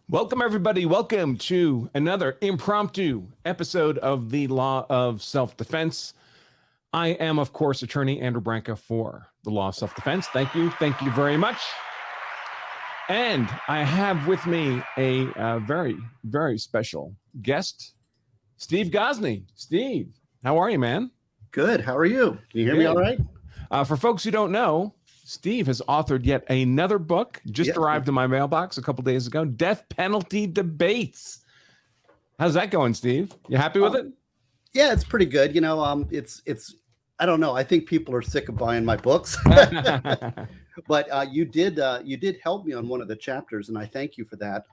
Welcome, everybody. Welcome to another impromptu episode of the Law of Self-Defense. I am, of course, attorney Andrew Branca for the Law of Self-Defense. Thank you. Thank you very much. And I have with me a very, very special guest, Steve Gosney. Steve, how are you, man? Good. How are you? Can you hear me all right? For folks who don't know, Steve has authored yet another book, just arrived in my mailbox a couple days ago, Death Penalty Debates. How's that going, Steve? You happy with it? Yeah, it's pretty good. You know, it's I don't know. I think people are sick of buying my books. But you did help me on one of the chapters, and I thank you for that.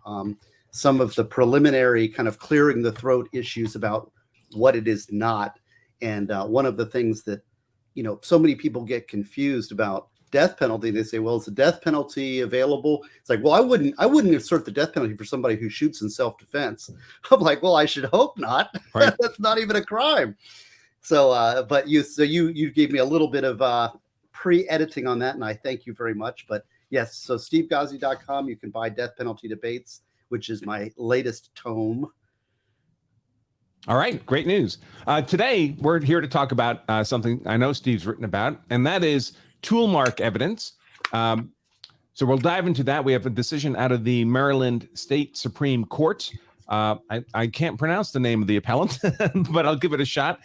Some of the preliminary kind of clearing the throat issues about what it is not. And one of the things that, you know, so many people get confused about death penalty. They say, well, is the death penalty available? It's like, well, I wouldn't assert the death penalty for somebody who shoots in self-defense. I'm like, well, I should hope not. Right. That's not even a crime. So, but you gave me a little bit of pre-editing on that, and I thank you very much. But yes, so stevegosney.com, you can buy Death Penalty Debates, which is my latest tome. All right, great news. Today, we're here to talk about something I know Steve's written about, and that is tool mark evidence. So we'll dive into that. We have a decision out of the Maryland State Supreme Court. I can't pronounce the name of the appellant, but I'll give it a shot.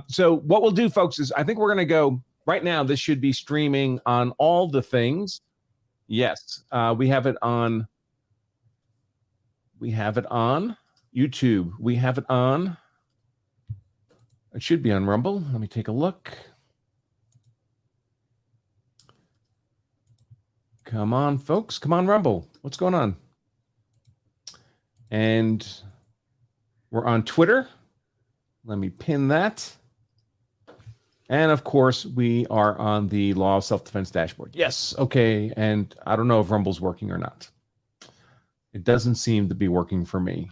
So what we'll do, folks, is I think we're going to go right now. This should be streaming on all the things. Yes, we have it on. We have it on YouTube. We have it on. It should be on Rumble. Let me take a look. Come on, folks. Come on, Rumble. What's going on? And we're on Twitter. Let me pin that. And of course, we are on the Law of Self-Defense dashboard. Yes. Okay. And I don't know if Rumble's working or not. It doesn't seem to be working for me.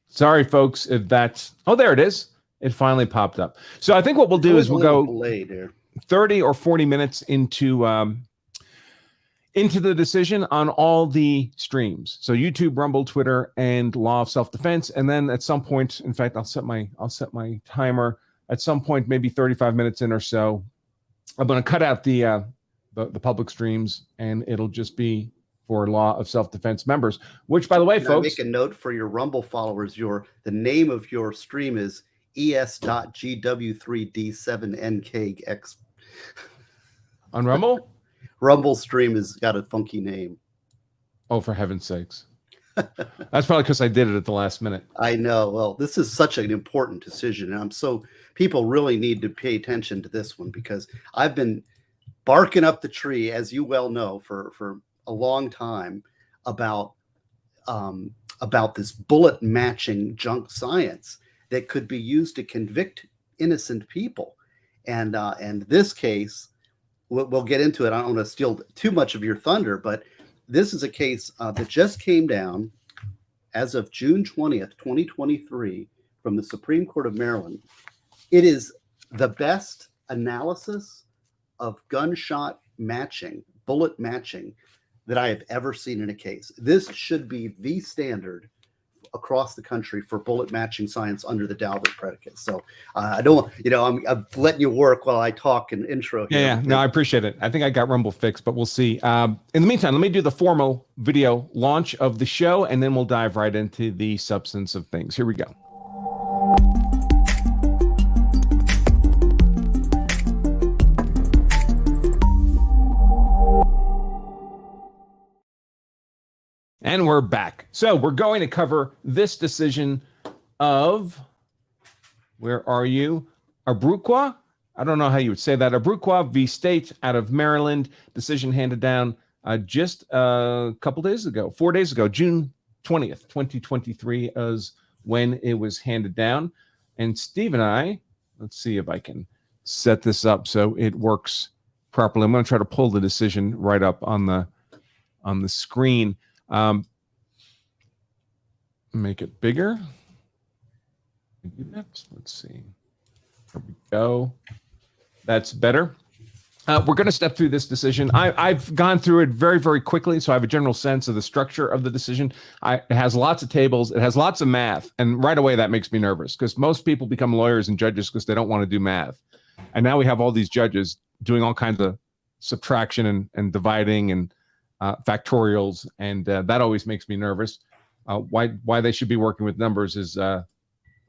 Sorry, folks, if that's... Oh, there it is. It finally popped up. So I think what we'll do is we'll go 30 or 40 minutes into the decision on all the streams. So YouTube, Rumble, Twitter, and Law of Self-Defense. And then at some point, in fact, I'll set my timer at some point, maybe 35 minutes in or so. I'm going to cut out the public streams, and it'll just be for Law of Self-Defense members, which, by the way, folks, make a note for your Rumble followers. The name of your stream is es.gw3d7nkx. On Rumble? Rumble stream has got a funky name. Oh, for heaven's sakes. That's probably because I did it at the last minute. I know. Well, this is such an important decision, and people really need to pay attention to this one, because I've been barking up the tree, as you well know, for a long time about this bullet matching junk science that could be used to convict innocent people. And this case, we'll get into it. I don't want to steal too much of your thunder, but this is a case that just came down as of June 20th, 2023, from the Supreme Court of Maryland. It is the best analysis of gunshot matching, bullet matching, that I have ever seen in a case. This should be the standard across the country for bullet matching science under the Daubert predicate. So I don't, I'm letting you work while I talk and intro here. Yeah, no, I appreciate it. I think I got Rumble fixed, but we'll see. In the meantime, let me do the formal video launch of the show, and then we'll dive right into the substance of things. Here we go. And we're back. So we're going to cover this decision of, where are you? Abruquah? I don't know how you would say that. Abruquah v. State out of Maryland. Decision handed down just a couple days ago, 4 days ago, June 20th, 2023 is when it was handed down. And Steve and I, let's see if I can set this up so it works properly. I'm going to try to pull the decision right up on the screen. Make it bigger. Let's see. There we go. That's better. We're going to step through this decision. I've gone through it very, very quickly, so I have a general sense of the structure of the decision. It has lots of tables. It has lots of math. And right away, that makes me nervous because most people become lawyers and judges because they don't want to do math. And now we have all these judges doing all kinds of subtraction and dividing and factorials. And that always makes me nervous. Why they should be working with numbers is I'm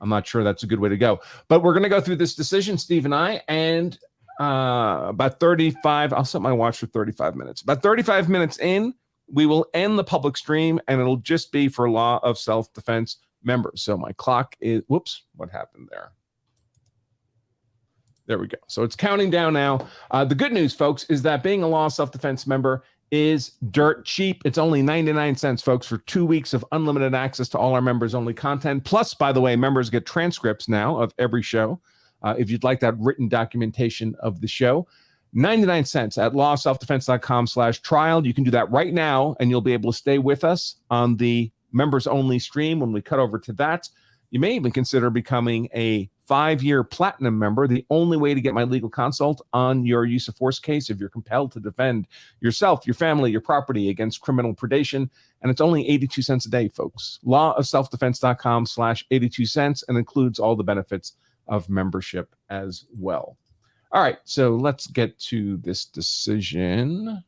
not sure that's a good way to go. But we're going to go through this decision, Steve and I, and about 35, I'll set my watch for 35 minutes. About 35 minutes in, we will end the public stream, and it'll just be for law of self-defense members. So my clock is, whoops, what happened there? There we go. So it's counting down now. The good news, folks, is that being a law of self-defense member is dirt cheap. It's only 99 cents, folks, for 2 weeks of unlimited access to all our members-only content. Plus, by the way, members get transcripts now of every show. If you'd like that written documentation of the show, 99 cents at lawofselfdefense.com/trial. You can do that right now, and you'll be able to stay with us on the members-only stream when we cut over to that. You may even consider becoming a 5-year platinum member, the only way to get my legal consult on your use of force case if you're compelled to defend yourself, your family, your property against criminal predation. And it's only 82 cents a day, folks. Lawofselfdefense.com/82 cents, and includes all the benefits of membership as well. All right, so let's get to this decision.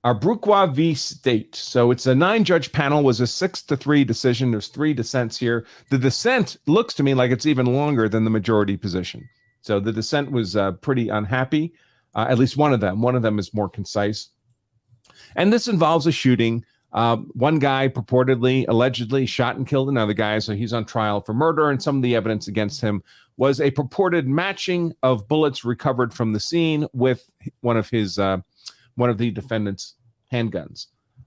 Abruquah v. State. So it's a 9-judge panel, was a 6-3 decision. There's 3 dissents here. The dissent looks to me like it's even longer than the majority position. So the dissent was pretty unhappy, at least one of them. One of them is more concise. And this involves a shooting. One guy purportedly, allegedly shot and killed another guy, so he's on trial for murder, and some of the evidence against him was a purported matching of bullets recovered from the scene with one of the defendant's handguns.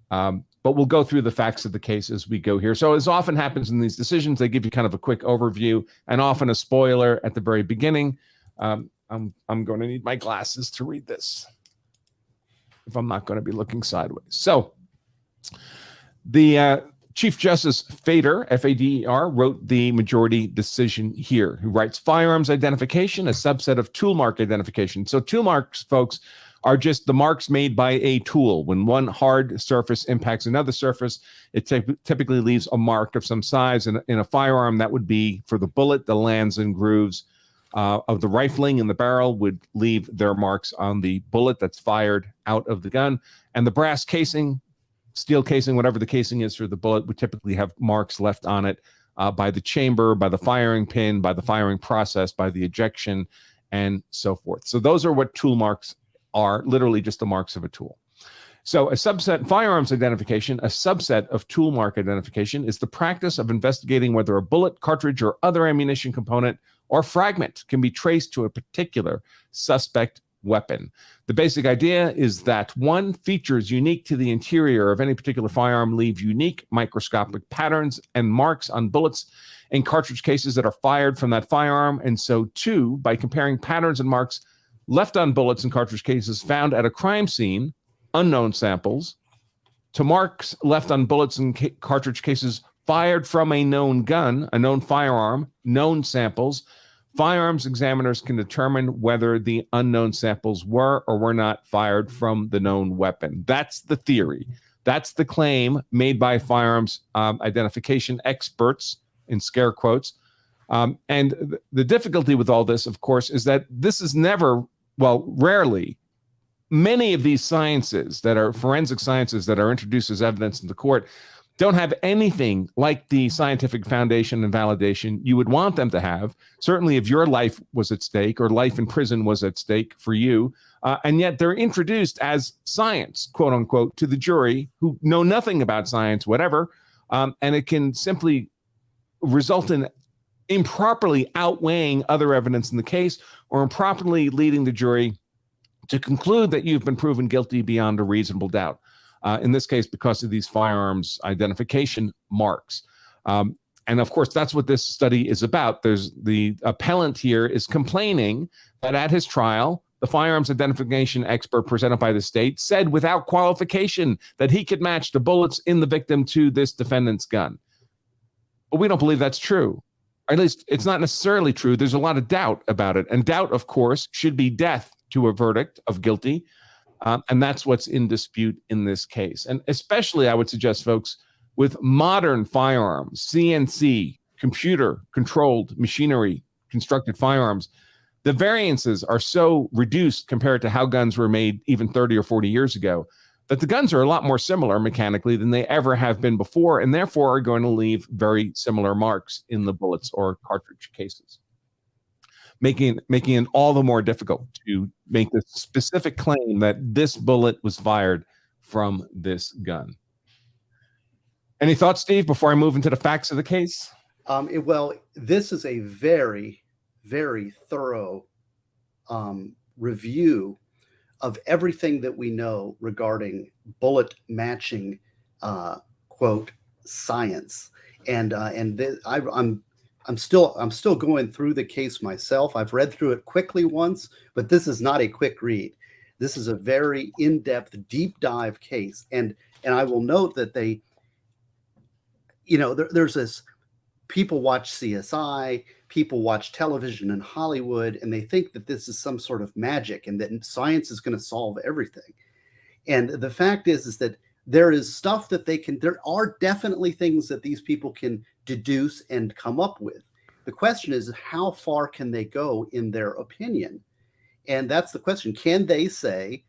But we'll go through the facts of the case as we go here. So as often happens in these decisions, they give you kind of a quick overview and often a spoiler at the very beginning. I'm going to need my glasses to read this if I'm not going to be looking sideways. So the Chief Justice Fader, F-A-D-E-R, wrote the majority decision here, who writes, firearms identification, a subset of tool mark identification. So tool marks, folks, are just the marks made by a tool. When one hard surface impacts another surface, it typically leaves a mark of some size. In a firearm, that would be for the bullet, the lands and grooves of the rifling in the barrel would leave their marks on the bullet that's fired out of the gun. And the brass casing, steel casing, whatever the casing is for the bullet, would typically have marks left on it by the chamber, by the firing pin, by the firing process, by the ejection, and so forth. So those are what tool marks are, literally just the marks of a tool. So a subset, firearms identification, a subset of tool mark identification, is the practice of investigating whether a bullet, cartridge, or other ammunition component or fragment can be traced to a particular suspect weapon. The basic idea is that one, features unique to the interior of any particular firearm leave unique microscopic patterns and marks on bullets and cartridge cases that are fired from that firearm. And so 2, by comparing patterns and marks left on bullets and cartridge cases found at a crime scene, unknown samples, to marks left on bullets and cartridge cases fired from a known gun, a known firearm, known samples, firearms examiners can determine whether the unknown samples were or were not fired from the known weapon. That's the theory. That's the claim made by firearms identification experts, in scare quotes. And the difficulty with all this, of course, is that this is never, well, rarely, many of these sciences that are forensic sciences that are introduced as evidence in the court don't have anything like the scientific foundation and validation you would want them to have. Certainly if your life was at stake or life in prison was at stake for you, and yet they're introduced as science, quote unquote, to the jury who know nothing about science, whatever, and it can simply result in improperly outweighing other evidence in the case or improperly leading the jury to conclude that you've been proven guilty beyond a reasonable doubt. In this case, because of these firearms identification marks. And of course, that's what this study is about. There's the appellant here is complaining that at his trial, the firearms identification expert presented by the state said without qualification that he could match the bullets in the victim to this defendant's gun. But we don't believe that's true. Or at least it's not necessarily true. There's a lot of doubt about it. And doubt, of course, should be death to a verdict of guilty. And that's what's in dispute in this case. And especially, I would suggest, folks, with modern firearms, CNC, computer-controlled machinery, constructed firearms, the variances are so reduced compared to how guns were made even 30 or 40 years ago that the guns are a lot more similar mechanically than they ever have been before, and therefore are going to leave very similar marks in the bullets or cartridge cases, making it all the more difficult to make the specific claim that this bullet was fired from this gun. Any thoughts, Steve, before I move into the facts of the case? Well, this is a very, very thorough review of everything that we know regarding bullet matching, quote, science. And I'm still going through the case myself. I've read through it quickly once, but this is not a quick read. This is a very in-depth, deep dive case. And I will note that they, there's this, people watch CSI, people watch television in Hollywood, and they think that this is some sort of magic and that science is going to solve everything. And the fact is that there is stuff that there are definitely things that these people can deduce and come up with. The question is, how far can they go in their opinion? And that's the question. Can they say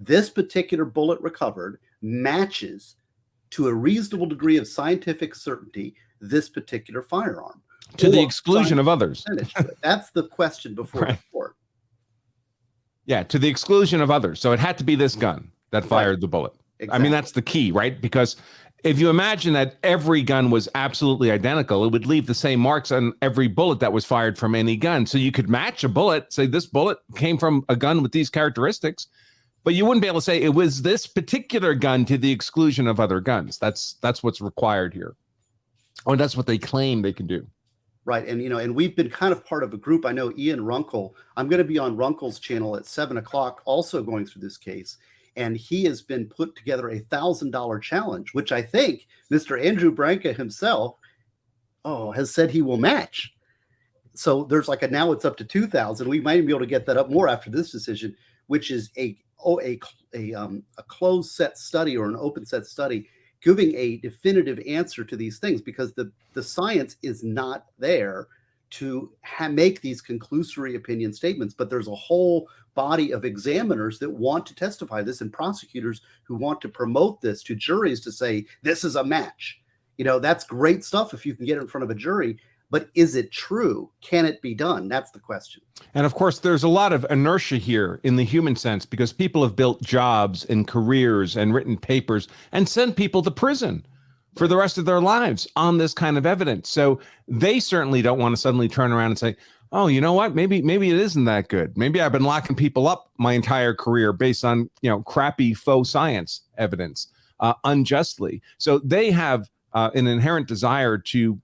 this particular bullet recovered matches to a reasonable degree of scientific certainty this particular firearm? To the exclusion of others. That's the question before the court. Yeah, to the exclusion of others. So it had to be this gun that fired the bullet. Exactly. I mean, that's the key, right? Because if you imagine that every gun was absolutely identical, it would leave the same marks on every bullet that was fired from any gun. So you could match a bullet, say this bullet came from a gun with these characteristics, but you wouldn't be able to say it was this particular gun to the exclusion of other guns. That's what's required here. Or that's what they claim they can do. Right. And, and we've been kind of part of a group. I know Ian Runkle, I'm going to be on Runkle's channel at 7 o'clock, also going through this case. And he has been put together a $1,000 challenge, which I think Mr. Andrew Branca himself, has said he will match. So there's now it's up to 2,000. We might even be able to get that up more after this decision, which is a closed set study or an open set study, giving a definitive answer to these things, because the science is not there to make these conclusory opinion statements. But there's a whole body of examiners that want to testify this, and prosecutors who want to promote this to juries to say, this is a match. That's great stuff if you can get it in front of a jury. But is it true? Can it be done? That's the question. And of course, there's a lot of inertia here in the human sense, because people have built jobs and careers and written papers and sent people to prison for the rest of their lives on this kind of evidence. So they certainly don't want to suddenly turn around and say, oh, you know what? Maybe it isn't that good. Maybe I've been locking people up my entire career based on, crappy faux science evidence unjustly. So they have an inherent desire to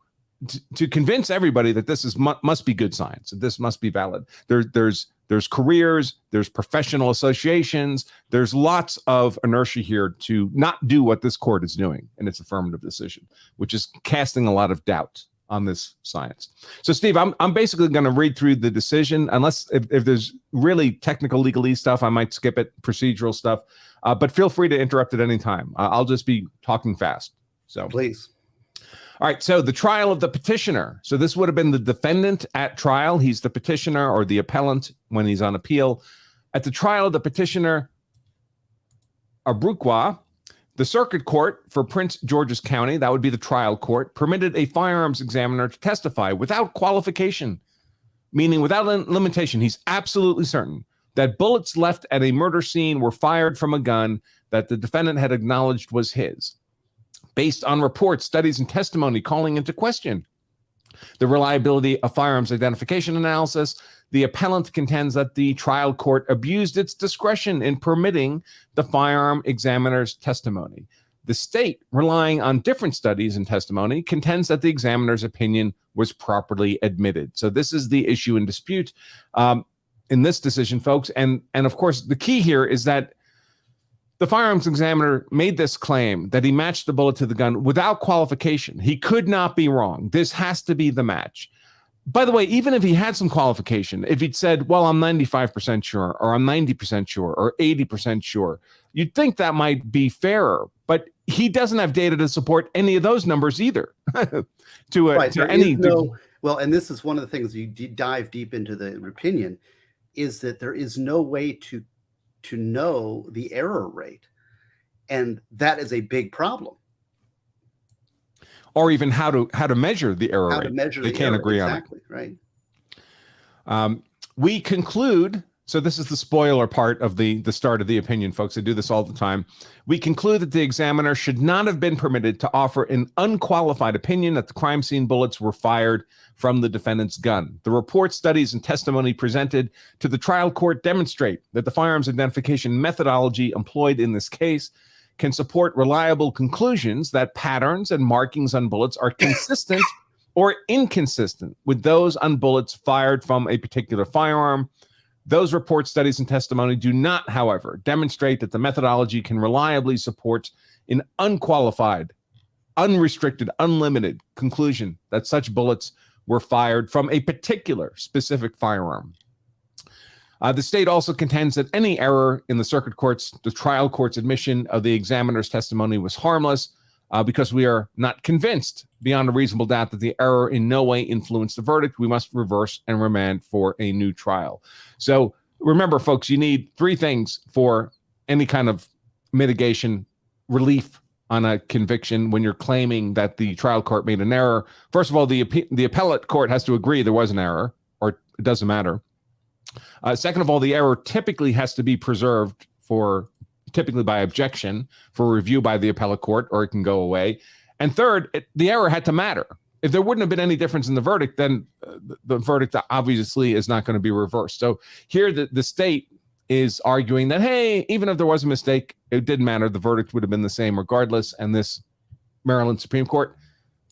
convince everybody that this must be good science, that this must be valid. There's careers, there's professional associations, there's lots of inertia here to not do what this court is doing in its affirmative decision, which is casting a lot of doubt on this science. So Steve, I'm basically going to read through the decision, unless if there's really technical legalese stuff, I might skip it, procedural stuff, but feel free to interrupt at any time. I'll just be talking fast. So please. All right, so the trial of the petitioner. So this would have been the defendant at trial. He's the petitioner or the appellant when he's on appeal. At the trial of the petitioner, Abruquah, the circuit court for Prince George's County, that would be the trial court, permitted a firearms examiner to testify without qualification, meaning without limitation. He's absolutely certain that bullets left at a murder scene were fired from a gun that the defendant had acknowledged was his, based on reports, studies, and testimony calling into question the reliability of firearms identification analysis. The appellant contends that the trial court abused its discretion in permitting the firearm examiner's testimony. The state, relying on different studies and testimony, contends that the examiner's opinion was properly admitted. So this is the issue in dispute in this decision, folks. And of course, the key here is that the firearms examiner made this claim that he matched the bullet to the gun without qualification. He could not be wrong. This has to be the match. By the way, even if he had some qualification, if he'd said, well, I'm 95% sure, or I'm 90% sure, or 80% sure, you'd think that might be fairer. But he doesn't have data to support any of those numbers either. Well, and this is one of the things you dive deep into the opinion, is that there is no way to know the error rate. And that is a big problem. Or even how to measure the error rate. They can't agree on it. Exactly, right. We conclude, so this is the spoiler part of the start of the opinion, folks. I do this all the time. We conclude that the examiner should not have been permitted to offer an unqualified opinion that the crime scene bullets were fired from the defendant's gun. The report, studies, and testimony presented to the trial court demonstrate that the firearms identification methodology employed in this case can support reliable conclusions that patterns and markings on bullets are consistent or inconsistent with those on bullets fired from a particular firearm. Those reports, studies, and testimony do not, however, demonstrate that the methodology can reliably support an unqualified, unrestricted, unlimited conclusion that such bullets were fired from a particular specific firearm. The state also contends that any error in the trial court's admission of the examiner's testimony was harmless because we are not convinced beyond a reasonable doubt that the error in no way influenced the verdict. We must reverse and remand for a new trial. So remember, folks, you need three things for any kind of mitigation relief on a conviction when you're claiming that the trial court made an error. First of all, the appellate court has to agree there was an error, or it doesn't matter. Second of all, the error typically has to be preserved typically by objection for review by the appellate court, or it can go away. And third, the error had to matter. If there wouldn't have been any difference in the verdict, then the verdict obviously is not going to be reversed. So here the state is arguing that, hey, even if there was a mistake, it didn't matter. The verdict would have been the same regardless. And this Maryland Supreme Court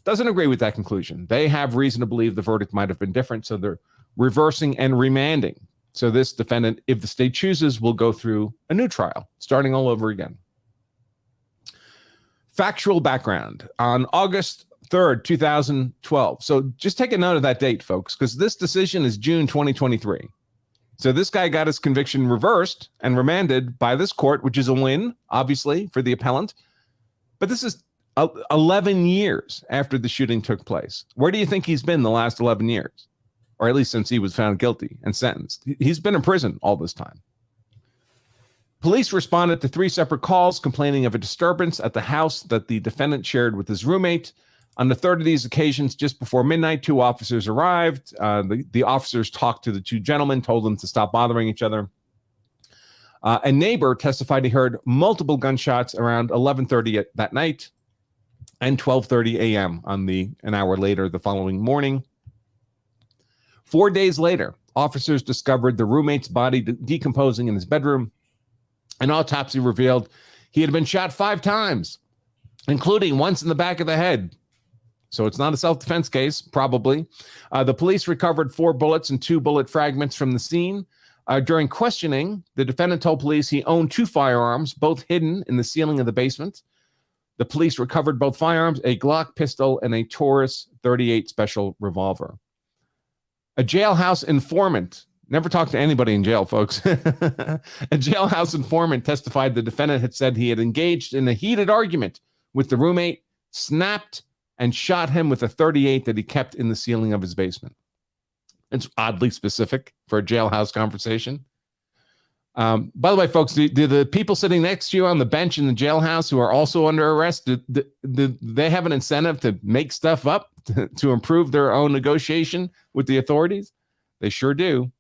doesn't agree with that conclusion. They have reason to believe the verdict might have been different. So they're reversing and remanding. So this defendant, if the state chooses, will go through a new trial, starting all over again. Factual background. On August 3rd, 2012. So just take a note of that date, folks, because this decision is June 2023. So this guy got his conviction reversed and remanded by this court, which is a win, obviously, for the appellant. But this is 11 years after the shooting took place. Where do you think he's been the last 11 years? Or at least since he was found guilty and sentenced. He's been in prison all this time. Police responded to 3 separate calls complaining of a disturbance at the house that the defendant shared with his roommate. On the third of these occasions, just before midnight, 2 officers arrived. The officers talked to the 2 gentlemen, told them to stop bothering each other. A neighbor testified he heard multiple gunshots around 11:30 that night and 12:30 a.m. an hour later the following morning. 4 days later, officers discovered the roommate's body decomposing in his bedroom. An autopsy revealed he had been shot 5 times, including once in the back of the head. So it's not a self-defense case, probably. The police recovered 4 bullets and 2 bullet fragments from the scene. During questioning, the defendant told police he owned 2 firearms, both hidden in the ceiling of the basement. The police recovered both firearms, a Glock pistol and a Taurus .38 special revolver. A jailhouse informant, never talked to anybody in jail, folks. A jailhouse informant testified the defendant had said he had engaged in a heated argument with the roommate, snapped, and shot him with a .38 that he kept in the ceiling of his basement. It's oddly specific for a jailhouse conversation. By the way, folks, do the people sitting next to you on the bench in the jailhouse who are also under arrest, do they have an incentive to make stuff up to improve their own negotiation with the authorities? They sure do.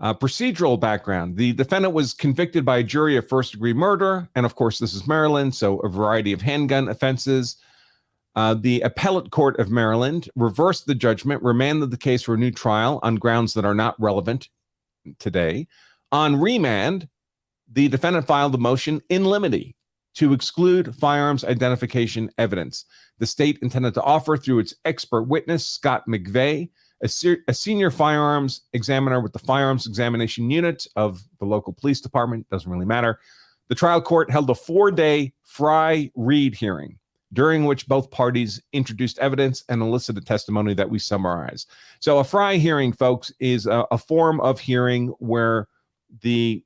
Procedural background. The defendant was convicted by a jury of first-degree murder, and of course, this is Maryland, so a variety of handgun offenses. The appellate court of Maryland reversed the judgment, remanded the case for a new trial on grounds that are not relevant today. On remand, the defendant filed a motion in limine to exclude firearms identification evidence. The state intended to offer through its expert witness, Scott McVeigh, a senior firearms examiner with the Firearms Examination Unit of the local police department. Doesn't really matter. The trial court held a 4-day Frye-Reed hearing. during which both parties introduced evidence and elicited testimony that we summarize. So a Frye hearing, folks, is a form of hearing where the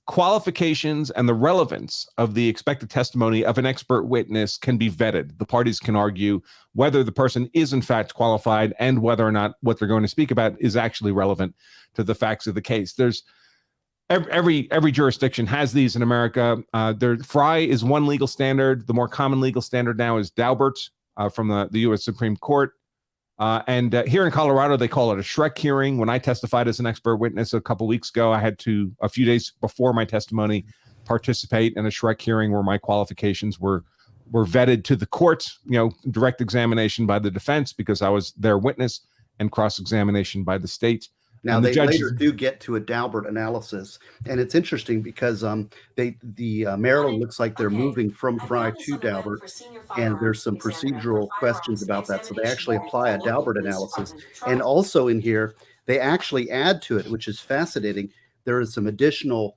qualifications and the relevance of the expected testimony of an expert witness can be vetted. The parties can argue whether the person is in fact qualified and whether or not what they're going to speak about is actually relevant to the facts of the case. There's every jurisdiction has these in America. Frye is one legal standard. The more common legal standard now is Daubert from the U.S. Supreme Court. And here in Colorado, they call it a Shrek hearing. When I testified as an expert witness a couple weeks ago, I had to, a few days before my testimony, participate in a Shrek hearing where my qualifications were vetted to the court, direct examination by the defense because I was their witness, and cross-examination by the state. Now, they later do get to a Daubert analysis, and it's interesting because Maryland looks like they're moving from Frye to Daubert, and there's some procedural questions about that. So they actually apply a Daubert analysis. And also in here, they actually add to it, which is fascinating. There is some additional,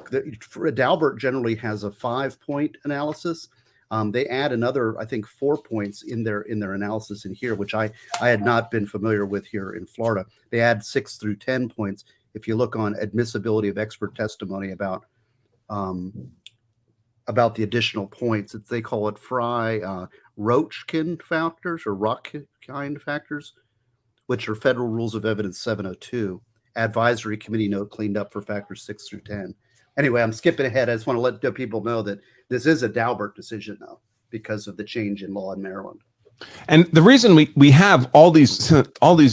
Daubert generally has a 5-point analysis. They add another, I think, 4 points in their analysis in here, which I had not been familiar with here in Florida. They add 6 through 10 points. If you look on admissibility of expert testimony about the additional points, they call it Frye-Rochkin factors or Rochkind factors, which are Federal Rules of Evidence 702. Advisory committee note cleaned up for factors 6 through 10. Anyway, I'm skipping ahead. I just want to let people know that this is a Daubert decision now because of the change in law in Maryland. And the reason we have all these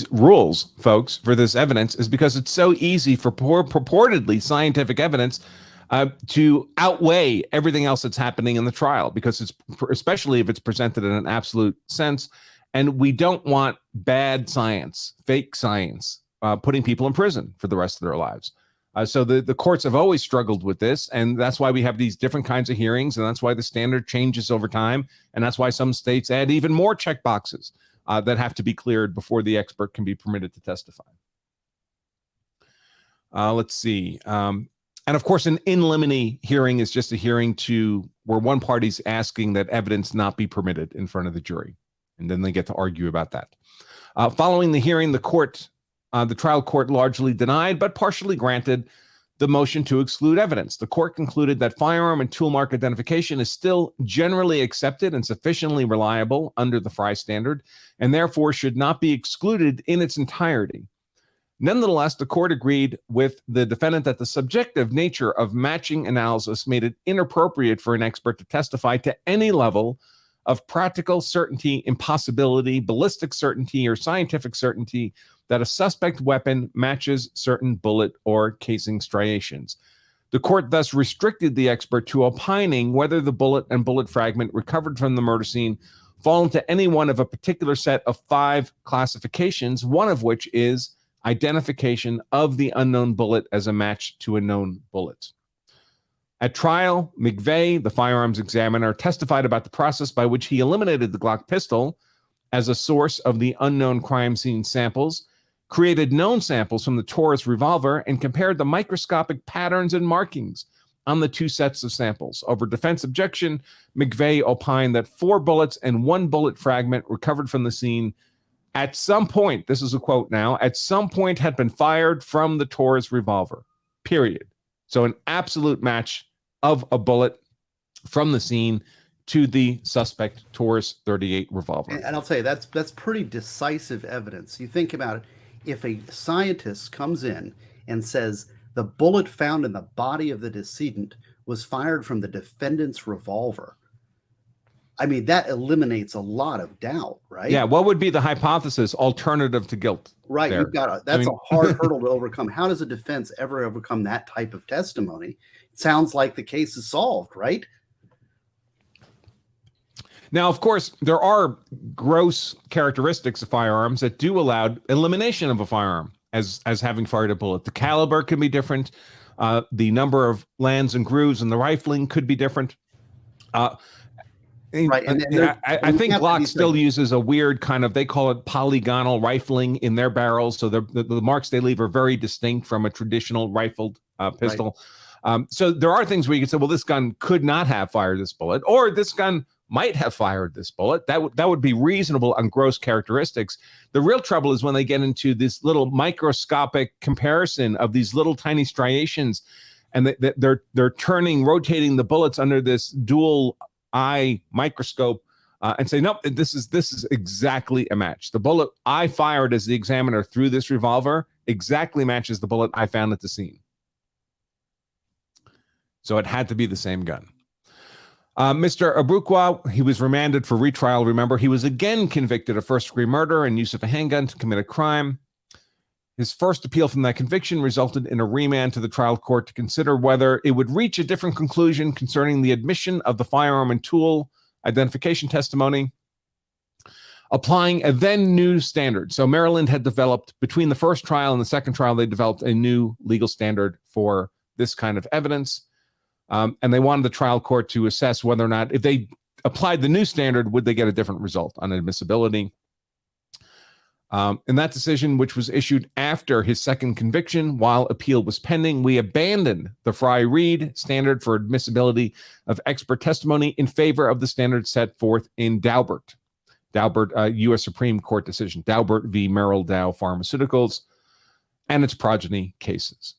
rules, folks, for this evidence is because it's so easy for purportedly scientific evidence to outweigh everything else that's happening in the trial, because it's, especially if it's presented in an absolute sense, and we don't want bad science, fake science, putting people in prison for the rest of their lives. So the courts have always struggled with this, and that's why we have these different kinds of hearings, and that's why the standard changes over time, and that's why some states add even more check boxes that have to be cleared before the expert can be permitted to testify. Let's see. And of course, an in limine hearing is just a hearing where one party's asking that evidence not be permitted in front of the jury, and then they get to argue about that. Following the hearing, the trial court largely denied, but partially granted, the motion to exclude evidence. The court concluded that firearm and tool mark identification is still generally accepted and sufficiently reliable under the Frye standard, and therefore should not be excluded in its entirety. Nonetheless, the court agreed with the defendant that the subjective nature of matching analysis made it inappropriate for an expert to testify to any level of practical certainty, impossibility, ballistic certainty, or scientific certainty that a suspect weapon matches certain bullet or casing striations. The court thus restricted the expert to opining whether the bullet and bullet fragment recovered from the murder scene fall into any one of a particular set of 5 classifications, one of which is identification of the unknown bullet as a match to a known bullet. At trial, McVeigh, the firearms examiner, testified about the process by which he eliminated the Glock pistol as a source of the unknown crime scene samples, created known samples from the Taurus revolver, and compared the microscopic patterns and markings on the 2 sets of samples. Over defense objection, McVeigh opined that 4 bullets and 1 bullet fragment recovered from the scene at some point, this is a quote now, at some point had been fired from the Taurus revolver, period. So an absolute match of a bullet from the scene to the suspect Taurus 38 revolver. And I'll tell you, that's pretty decisive evidence. You think about it. If a scientist comes in and says the bullet found in the body of the decedent was fired from the defendant's revolver, I mean, that eliminates a lot of doubt, right? Yeah. What would be the hypothesis alternative to guilt? Right. There? That's a hard hurdle to overcome. How does a defense ever overcome that type of testimony? It sounds like the case is solved, right? Now, of course, there are gross characteristics of firearms that do allow elimination of a firearm as having fired a bullet. The caliber can be different. The number of lands and grooves in the rifling could be different. Right. I think Glock still uses a weird kind of, they call it polygonal rifling in their barrels. So the marks they leave are very distinct from a traditional rifled pistol. So there are things where you can say, well, this gun could not have fired this bullet, or this gun might have fired this bullet. That would be reasonable on gross characteristics. The real trouble is when they get into this little microscopic comparison of these little tiny striations, and they're rotating the bullets under this dual eye microscope, and say, nope, this is exactly a match. The bullet I fired as the examiner through this revolver exactly matches the bullet I found at the scene. So it had to be the same gun. Mr. Abruquah, he was remanded for retrial. Remember, he was again convicted of first-degree murder and use of a handgun to commit a crime. His first appeal from that conviction resulted in a remand to the trial court to consider whether it would reach a different conclusion concerning the admission of the firearm and tool identification testimony, applying a then new standard. So Maryland had developed, between the first trial and the second trial, they developed a new legal standard for this kind of evidence. And they wanted the trial court to assess whether or not, if they applied the new standard, would they get a different result on admissibility. In that decision, which was issued after his second conviction, while appeal was pending, we abandoned the Frye-Reed standard for admissibility of expert testimony in favor of the standard set forth in Daubert, U.S. Supreme Court decision, Daubert v. Merrill Dow Pharmaceuticals, and its progeny cases.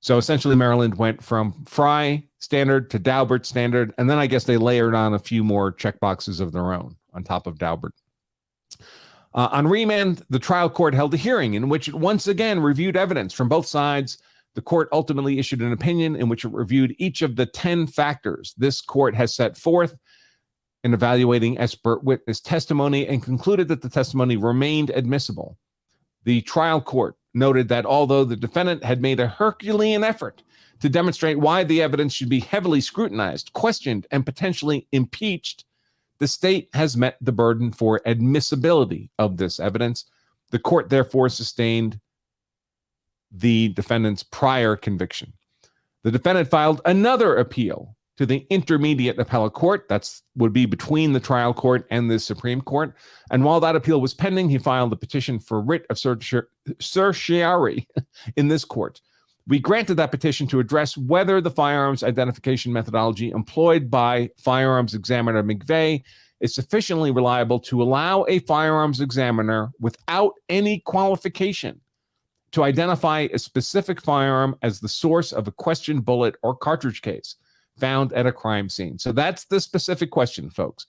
So essentially, Maryland went from Frye standard to Daubert standard, and then I guess they layered on a few more checkboxes of their own on top of Daubert. On remand, the trial court held a hearing in which it once again reviewed evidence from both sides. The court ultimately issued an opinion in which it reviewed each of the 10 factors this court has set forth in evaluating expert witness testimony and concluded that the testimony remained admissible. The trial court noted that although the defendant had made a Herculean effort to demonstrate why the evidence should be heavily scrutinized, questioned, and potentially impeached, the state has met the burden for admissibility of this evidence. The court therefore sustained the defendant's prior conviction. The defendant filed another appeal to the intermediate appellate court. That would be between the trial court and the Supreme Court. And while that appeal was pending, he filed a petition for writ of certiorari in this court. We granted that petition to address whether the firearms identification methodology employed by firearms examiner McVeigh is sufficiently reliable to allow a firearms examiner without any qualification to identify a specific firearm as the source of a questioned bullet or cartridge case found at a crime scene. So that's the specific question, folks.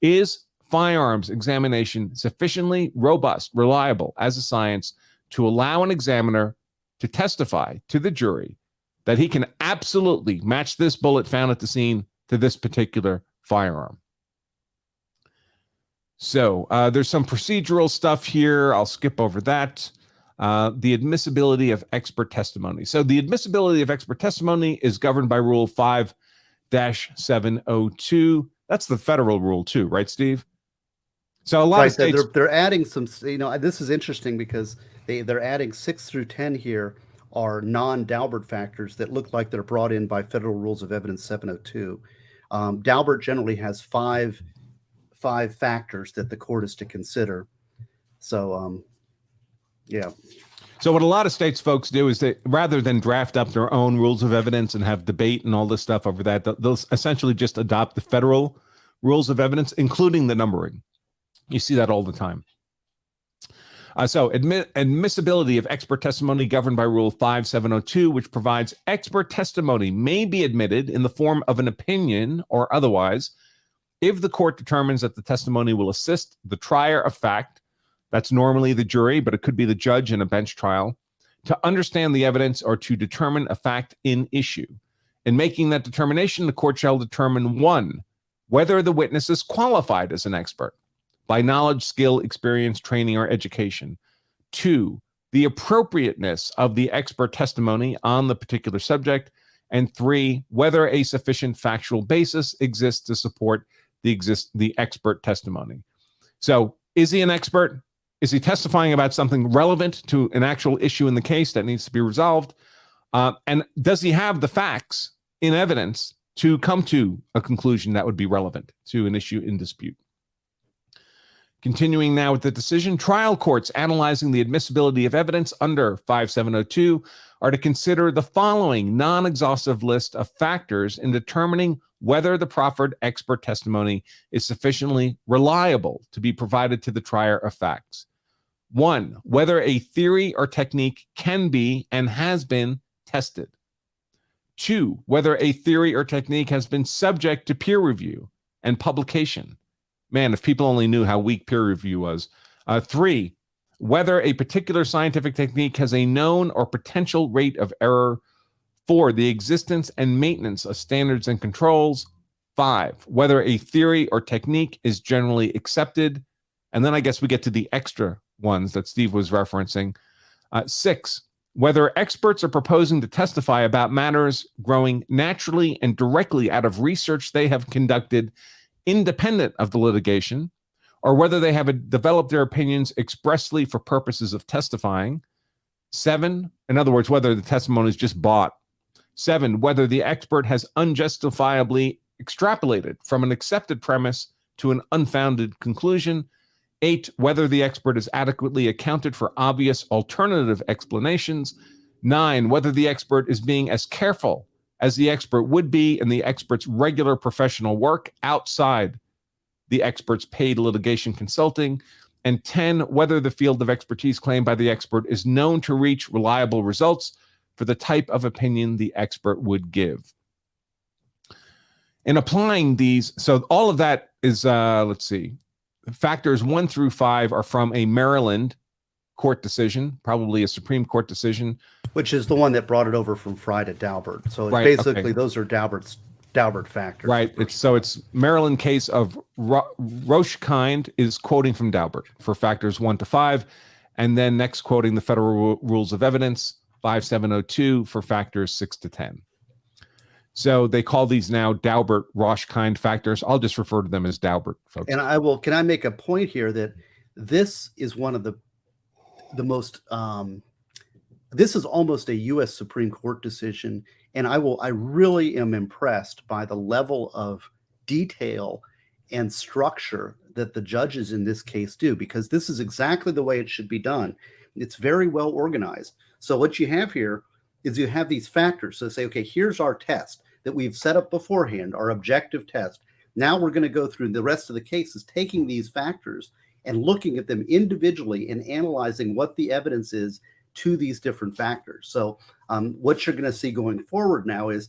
Is firearms examination sufficiently robust, reliable as a science to allow an examiner to testify to the jury that he can absolutely match this bullet found at the scene to this particular firearm? So there's some procedural stuff here. I'll skip over that. The admissibility of expert testimony. So the admissibility of expert testimony is governed by Rule 5-702. That's the federal rule too, right, Steve? So a lot of states... They're adding some, this is interesting because they're adding 6 through 10 here are non-Daubert factors that look like they're brought in by Federal Rules of Evidence 702. Daubert generally has five factors that the court is to consider. So, yeah. So what a lot of states folks do is that rather than draft up their own rules of evidence and have debate and all this stuff over that, they'll essentially just adopt the federal rules of evidence, including the numbering. You see that all the time. So admissibility of expert testimony governed by Rule 5702, which provides expert testimony may be admitted in the form of an opinion or otherwise if the court determines that the testimony will assist the trier of fact, that's normally the jury, but it could be the judge in a bench trial, to understand the evidence or to determine a fact in issue. In making that determination, the court shall determine 1, whether the witness is qualified as an expert by knowledge, skill, experience, training, or education. 2, the appropriateness of the expert testimony on the particular subject. And 3, whether a sufficient factual basis exists to support the expert testimony. So is he an expert? Is he testifying about something relevant to an actual issue in the case that needs to be resolved? And does he have the facts in evidence to come to a conclusion that would be relevant to an issue in dispute? Continuing now with the decision, trial courts analyzing the admissibility of evidence under 5702 are to consider the following non-exhaustive list of factors in determining whether the proffered expert testimony is sufficiently reliable to be provided to the trier of facts. 1, whether a theory or technique can be and has been tested. 2, whether a theory or technique has been subject to peer review and publication. Man, if people only knew how weak peer review was. 3, whether a particular scientific technique has a known or potential rate of error. 4, the existence and maintenance of standards and controls. 5, whether a theory or technique is generally accepted. And then I guess we get to the extra ones that Steve was referencing. 6, whether experts are proposing to testify about matters growing naturally and directly out of research they have conducted independent of the litigation, or whether they have developed their opinions expressly for purposes of testifying. 7, in other words, whether the testimony is just bought. 7, whether the expert has unjustifiably extrapolated from an accepted premise to an unfounded conclusion. 8, whether the expert is adequately accounted for obvious alternative explanations. 9, whether the expert is being as careful as the expert would be in the expert's regular professional work outside the expert's paid litigation consulting. And 10, whether the field of expertise claimed by the expert is known to reach reliable results for the type of opinion the expert would give. In applying these, so all of that is, let's see, factors 1 through 5 are from a Maryland court decision, probably a Supreme Court decision. Which is the one that brought it over from Frye-Daubert. So it's Right, basically okay. those are Daubert factors. Right. It's Maryland case of Rochekind is quoting from Daubert for factors 1 to 5, and then next quoting the Federal Rules of Evidence 5702 for factors 6 to 10. So they call these now Daubert-Rochekind factors. I'll just refer to them as Daubert, folks. And can I make a point here that this is one of the most this is almost a U.S. Supreme Court decision, and I really am impressed by the level of detail and structure that the judges in this case do, because this is exactly the way it should be done. It's very well organized. So what you have here is you have these factors. So say, okay, here's our test that we've set up beforehand, our objective test. Now we're going to go through the rest of the cases, taking these factors and looking at them individually and analyzing what the evidence is to these different factors. So what you're going to see going forward now is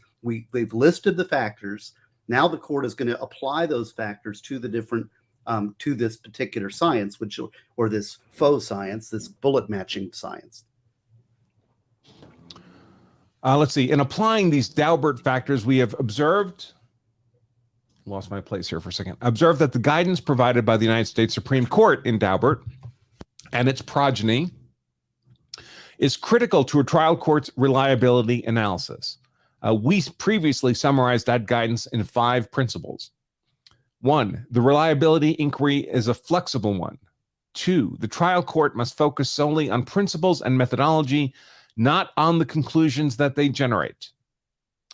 they've listed the factors. Now the court is going to apply those factors to the different to this particular science, or this faux science, this bullet matching science. Let's see. In applying these Daubert factors, we have observed, lost my place here for a second, observed that the guidance provided by the United States Supreme Court in Daubert and its progeny is critical to a trial court's reliability analysis. We previously summarized that guidance in 5 principles. 1, the reliability inquiry is a flexible one. 2, the trial court must focus solely on principles and methodology, not on the conclusions that they generate.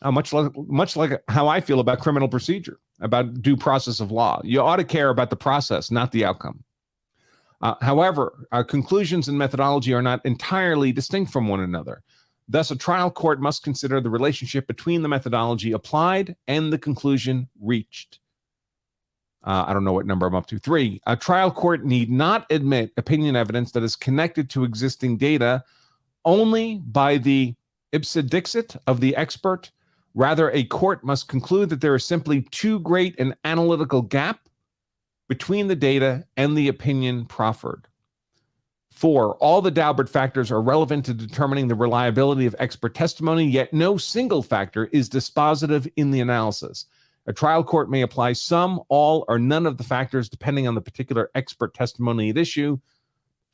Much like how I feel about criminal procedure, about due process of law. You ought to care about the process, not the outcome. However, conclusions and methodology are not entirely distinct from one another. Thus, a trial court must consider the relationship between the methodology applied and the conclusion reached. I don't know what number I'm up to. 3, a trial court need not admit opinion evidence that is connected to existing data only by the ipse dixit of the expert. Rather, a court must conclude that there is simply too great an analytical gap between the data and the opinion proffered. 4, all the Daubert factors are relevant to determining the reliability of expert testimony, yet no single factor is dispositive in the analysis. A trial court may apply some, all, or none of the factors depending on the particular expert testimony at issue.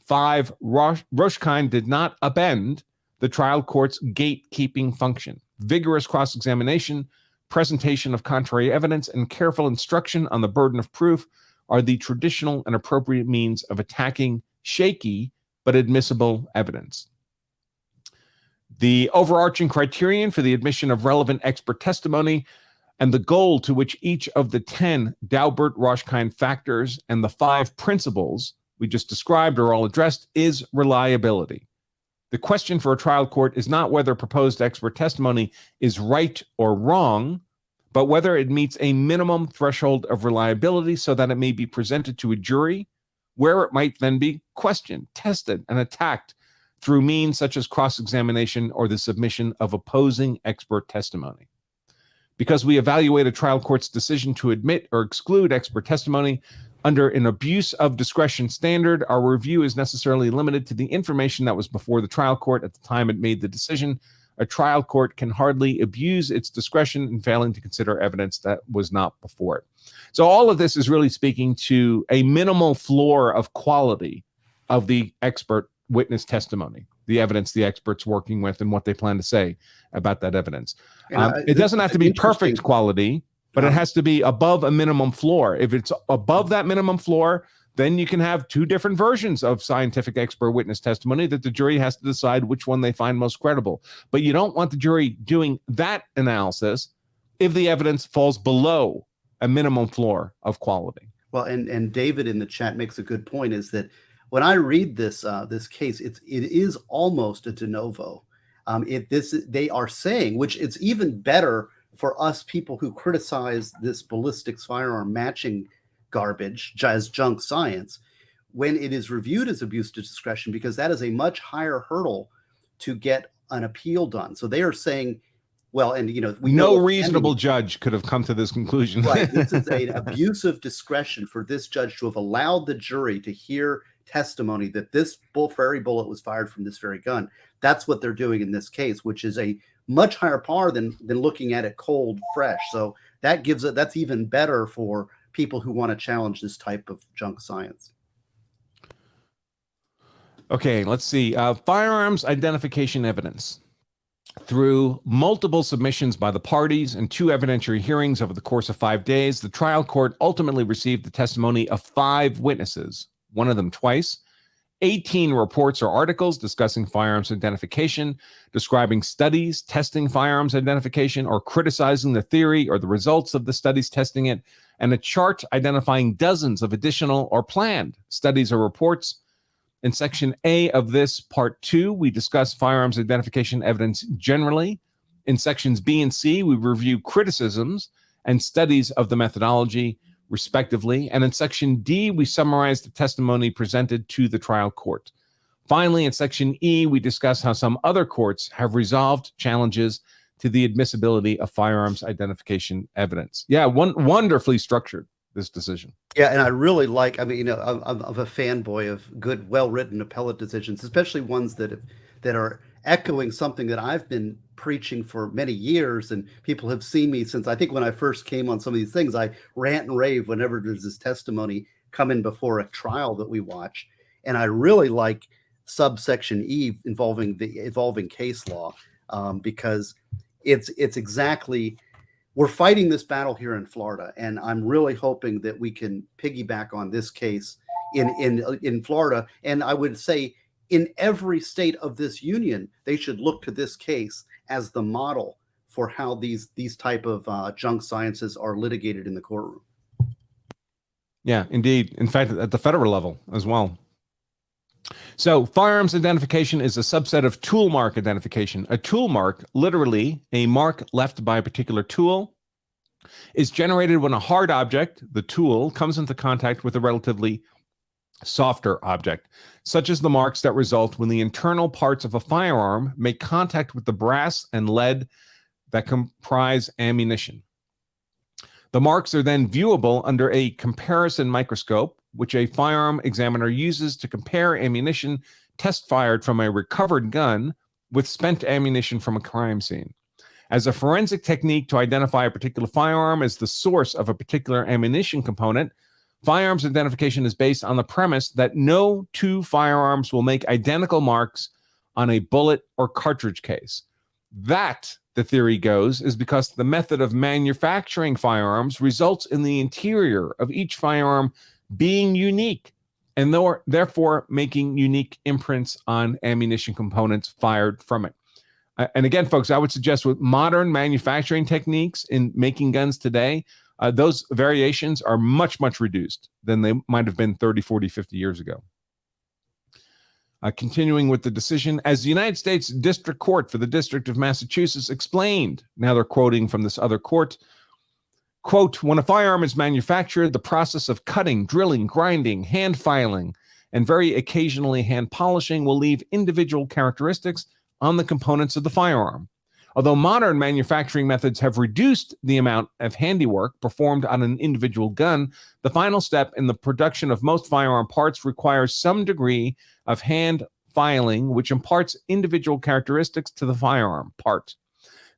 5, Rochekind did not upend the trial court's gatekeeping function. Vigorous cross-examination, presentation of contrary evidence, and careful instruction on the burden of proof are the traditional and appropriate means of attacking shaky but admissible evidence. The overarching criterion for the admission of relevant expert testimony and the goal to which each of the 10 Daubert-Roschkind factors and the 5 principles we just described are all addressed is reliability. The question for a trial court is not whether proposed expert testimony is right or wrong, but whether it meets a minimum threshold of reliability so that it may be presented to a jury, where it might then be questioned, tested, and attacked through means such as cross-examination or the submission of opposing expert testimony. Because we evaluate a trial court's decision to admit or exclude expert testimony under an abuse of discretion standard, our review is necessarily limited to the information that was before the trial court at the time it made the decision. A trial court can hardly abuse its discretion in failing to consider evidence that was not before it. So all of this is really speaking to a minimal floor of quality of the expert witness testimony, the evidence the expert's working with, and what they plan to say about that evidence. It doesn't have to be perfect quality, but it has to be above a minimum floor. If it's above that minimum floor, then you can have 2 different versions of scientific expert witness testimony that the jury has to decide which one they find most credible. But you don't want the jury doing that analysis if the evidence falls below a minimum floor of quality. Well, and David in the chat makes a good point, is that when I read this this case, it is almost a de novo. They are saying, which it's even better for us people who criticize this ballistics firearm matching garbage as junk science, when it is reviewed as abuse of discretion, because that is a much higher hurdle to get an appeal done. So they are saying, well, and no reasonable judge could have come to this conclusion. Right. This is an abuse of discretion for this judge to have allowed the jury to hear testimony that this very bullet was fired from this very gun. That's what they're doing in this case, which is a much higher par than looking at it cold, fresh. So that's even better for people who want to challenge this type of junk science. Okay, let's see. Firearms identification evidence. Through multiple submissions by the parties and 2 evidentiary hearings over the course of 5 days, the trial court ultimately received the testimony of 5 witnesses, one of them twice, 18 reports or articles discussing firearms identification, describing studies testing firearms identification, or criticizing the theory or the results of the studies testing it, and a chart identifying dozens of additional or planned studies or reports. In Section A of this Part 2, we discuss firearms identification evidence generally. In Sections B and C, we review criticisms and studies of the methodology, respectively. And in Section D, we summarize the testimony presented to the trial court. Finally, in Section E, we discuss how some other courts have resolved challenges to the admissibility of firearms identification evidence. Yeah, wonderfully structured, this decision. Yeah, and I really like, I'm a fanboy of good, well-written appellate decisions, especially ones that are echoing something that I've been preaching for many years, and people have seen me since, I think, when I first came on some of these things. I rant and rave whenever there's this testimony coming before a trial that we watch, and I really like subsection E involving the evolving case law, because it's exactly, we're fighting this battle here in Florida, and I'm really hoping that we can piggyback on this case in Florida, and I would say in every state of this union, they should look to this case as the model for how these type of junk sciences are litigated in the courtroom. Yeah, indeed. In fact, at the federal level as well. So firearms identification is a subset of tool mark identification. A tool mark, literally a mark left by a particular tool, is generated when a hard object, the tool, comes into contact with a relatively softer object, such as the marks that result when the internal parts of a firearm make contact with the brass and lead that comprise ammunition. The marks are then viewable under a comparison microscope, which a firearm examiner uses to compare ammunition test fired from a recovered gun with spent ammunition from a crime scene. As a forensic technique to identify a particular firearm as the source of a particular ammunition component, firearms identification is based on the premise that no 2 firearms will make identical marks on a bullet or cartridge case. That, the theory goes, is because the method of manufacturing firearms results in the interior of each firearm being unique, and therefore making unique imprints on ammunition components fired from it. And again, folks, I would suggest with modern manufacturing techniques in making guns today, those variations are much, much reduced than they might have been 30, 40, 50 years ago. Continuing with the decision, as the United States District Court for the District of Massachusetts explained, now they're quoting from this other court, quote, when a firearm is manufactured, the process of cutting, drilling, grinding, hand filing, and very occasionally hand polishing will leave individual characteristics on the components of the firearm. Although modern manufacturing methods have reduced the amount of handiwork performed on an individual gun, the final step in the production of most firearm parts requires some degree of hand filing, which imparts individual characteristics to the firearm part.